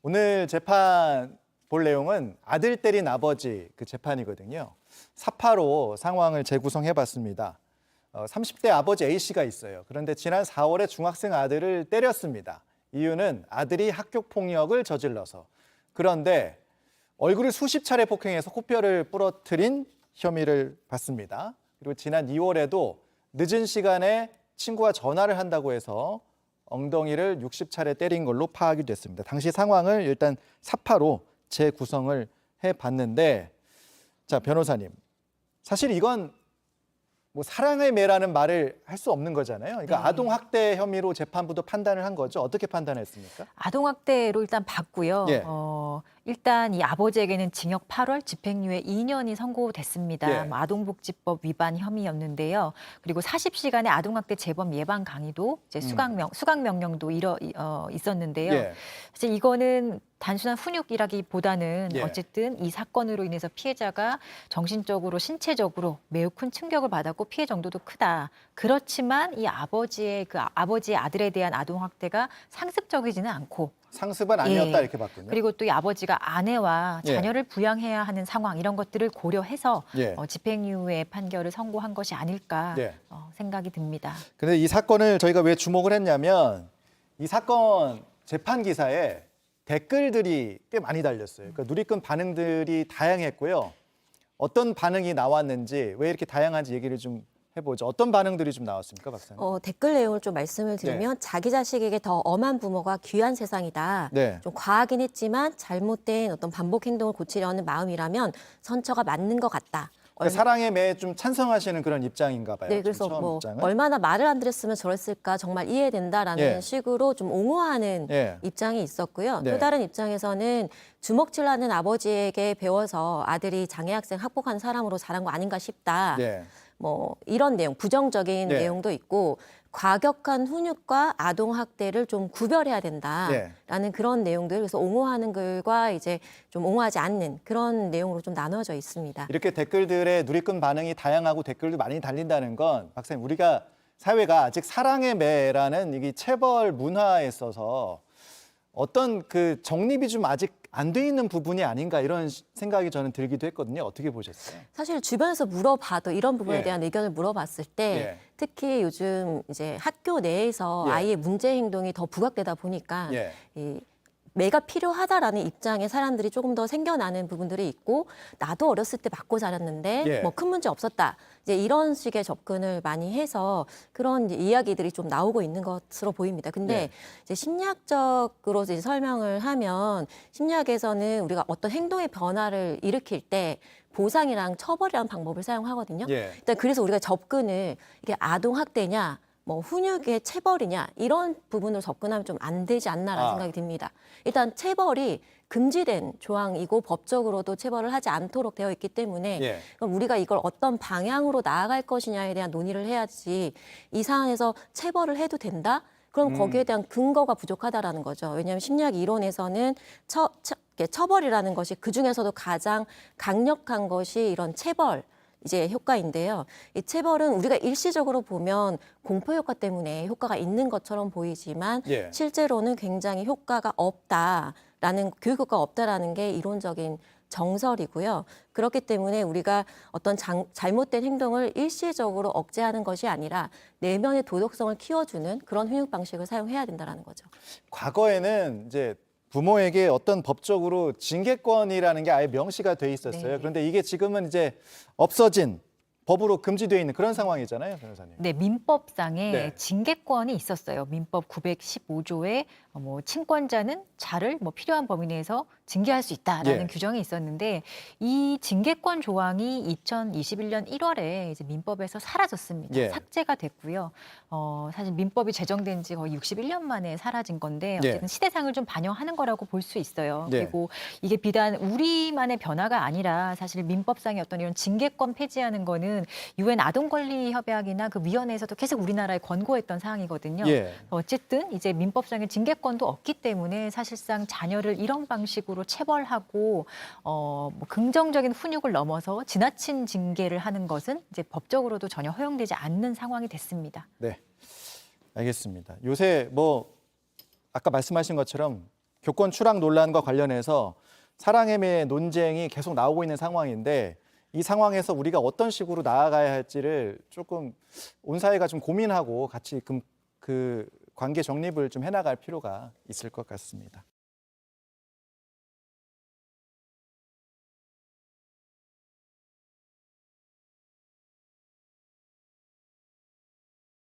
오늘 재판 볼 내용은 아들 때린 아버지 그 재판이거든요. 사파로 상황을 재구성해봤습니다. 30대 아버지 A씨가 있어요. 그런데 지난 4월에 중학생 아들을 때렸습니다. 이유는 아들이 학교 폭력을 저질러서. 그런데 얼굴을 수십 차례 폭행해서 코뼈를 부러뜨린 혐의를 받습니다. 그리고 지난 2월에도 늦은 시간에 친구가 전화를 한다고 해서 엉덩이를 60차례 때린 걸로 파악이 됐습니다. 당시 상황을 일단 사파로 재구성을 해봤는데, 자, 변호사님, 사실 이건 뭐 사랑의 매라는 말을 할 수 없는 거잖아요. 그러니까 아동학대 혐의로 재판부도 판단을 한 거죠. 어떻게 판단했습니까? 아동학대로 일단 봤고요. 예. 일단 이 아버지에게는 징역 8월, 집행유예 2년이 선고됐습니다. 예. 아동복지법 위반 혐의였는데요. 그리고 40시간의 아동학대 재범 예방 강의도 이제 수강 명령도 있었는데요. 예. 사실 이거는 단순한 훈육이라기보다는 예. 어쨌든 이 사건으로 인해서 피해자가 정신적으로, 신체적으로 매우 큰 충격을 받았고 피해 정도도 크다. 그렇지만 이 아버지의 아버지의 아들에 대한 아동학대가 상습적이지는 않고 상습은 아니었다 예. 이렇게 봤군요. 그리고 또 이 아버지가 아내와 예. 자녀를 부양해야 하는 상황 이런 것들을 고려해서 예. 집행유예 판결을 선고한 것이 아닐까 예. 생각이 듭니다. 근데 이 사건을 저희가 왜 주목을 했냐면 이 사건 재판 기사에 댓글들이 꽤 많이 달렸어요. 그러니까 누리꾼 반응들이 다양했고요. 어떤 반응이 나왔는지 왜 이렇게 다양한지 얘기를 좀 해보죠. 어떤 반응들이 좀 나왔습니까, 박사님? 댓글 내용을 좀 말씀을 드리면 자기 자식에게 더 엄한 부모가 귀한 세상이다. 네. 좀 과하긴 했지만 잘못된 어떤 반복 행동을 고치려는 마음이라면 선처가 맞는 것 같다. 그러니까 사랑의 매에 좀 찬성하시는 그런 입장인가 봐요. 네, 그래서 처음 뭐 입장은. 얼마나 말을 안 들었으면 저랬을까 정말 이해된다라는 예. 식으로 좀 옹호하는 예. 입장이 있었고요. 네. 또 다른 입장에서는 주먹질하는 아버지에게 배워서 아들이 장애학생 학폭한 사람으로 자란 거 아닌가 싶다. 네. 뭐 이런 내용, 부정적인 네. 내용도 있고 과격한 훈육과 아동 학대를 좀 구별해야 된다라는 그런 내용들, 그래서 옹호하는 글과 이제 좀 옹호하지 않는 그런 내용으로 좀 나눠져 있습니다. 이렇게 댓글들의 누리꾼 반응이 다양하고 댓글도 많이 달린다는 건 박사님 우리가 사회가 아직 사랑의 매라는 이 체벌 문화에 있어서 어떤 그 정립이 좀 아직 안 돼 있는 부분이 아닌가 이런 생각이 저는 들기도 했거든요. 어떻게 보셨어요? 사실 주변에서 물어봐도 이런 부분에 예. 대한 의견을 물어봤을 때 예. 특히 요즘 이제 학교 내에서 예. 아이의 문제 행동이 더 부각되다 보니까 예. 이 매가 필요하다라는 입장에 사람들이 조금 더 생겨나는 부분들이 있고, 나도 어렸을 때 맞고 자랐는데 예. 뭐 큰 문제 없었다. 이제 이런 식의 접근을 많이 해서 그런 이제 이야기들이 좀 나오고 있는 것으로 보입니다. 근데 예. 이제 심리학적으로 이제 설명을 하면, 심리학에서는 우리가 어떤 행동의 변화를 일으킬 때 보상이랑 처벌이라는 방법을 사용하거든요. 예. 일단 그래서 우리가 접근을 이게 아동 학대냐, 뭐 훈육의 체벌이냐 이런 부분으로 접근하면 좀 안 되지 않나라는 생각이 듭니다. 일단 체벌이 금지된 조항이고 법적으로도 체벌을 하지 않도록 되어 있기 때문에 예. 그럼 우리가 이걸 어떤 방향으로 나아갈 것이냐에 대한 논의를 해야지, 이 사안에서 체벌을 해도 된다? 그럼 거기에 대한 근거가 부족하다라는 거죠. 왜냐하면 심리학 이론에서는 처벌이라는 것이 그중에서도 가장 강력한 것이 이런 체벌 이제 효과인데요. 이 체벌은 우리가 일시적으로 보면 공포 효과 때문에 효과가 있는 것처럼 보이지만 예. 실제로는 굉장히 효과가 없다라는, 교육 효과가 없다라는 게 이론적인 정설이고요. 그렇기 때문에 우리가 어떤 잘못된 행동을 일시적으로 억제하는 것이 아니라 내면의 도덕성을 키워주는 그런 훈육 방식을 사용해야 된다는 거죠. 과거에는 이제 부모에게 어떤 법적으로 징계권이라는 게 아예 명시가 돼 있었어요. 네. 그런데 이게 지금은 이제 없어진, 법으로 금지되어 있는 그런 상황이잖아요, 변호사님. 네, 민법상에 네. 징계권이 있었어요. 민법 915조에 뭐 친권자는 자를 뭐 필요한 범위 내에서 징계할 수 있다라는 예. 규정이 있었는데, 이 징계권 조항이 2021년 1월에 이제 민법에서 사라졌습니다. 예. 삭제가 됐고요. 사실 민법이 제정된 지 거의 61년 만에 사라진 건데 어쨌든 예. 시대상을 좀 반영하는 거라고 볼 수 있어요. 예. 그리고 이게 비단 우리만의 변화가 아니라 사실 민법상의 어떤 이런 징계권 폐지하는 거는 유엔 아동권리협약이나 그 위원회에서도 계속 우리나라에 권고했던 사항이거든요. 예. 어쨌든 이제 민법상의 징계권도 없기 때문에 사실상 자녀를 이런 방식으로 체벌하고 뭐 긍정적인 훈육을 넘어서 지나친 징계를 하는 것은 이제 법적으로도 전혀 허용되지 않는 상황이 됐습니다. 네, 알겠습니다. 요새 뭐 아까 말씀하신 것처럼 교권 추락 논란과 관련해서 사랑해매의 논쟁이 계속 나오고 있는 상황인데 이 상황에서 우리가 어떤 식으로 나아가야 할지를 조금 온 사회가 좀 고민하고 같이 그 관계 정립을 좀 해나갈 필요가 있을 것 같습니다.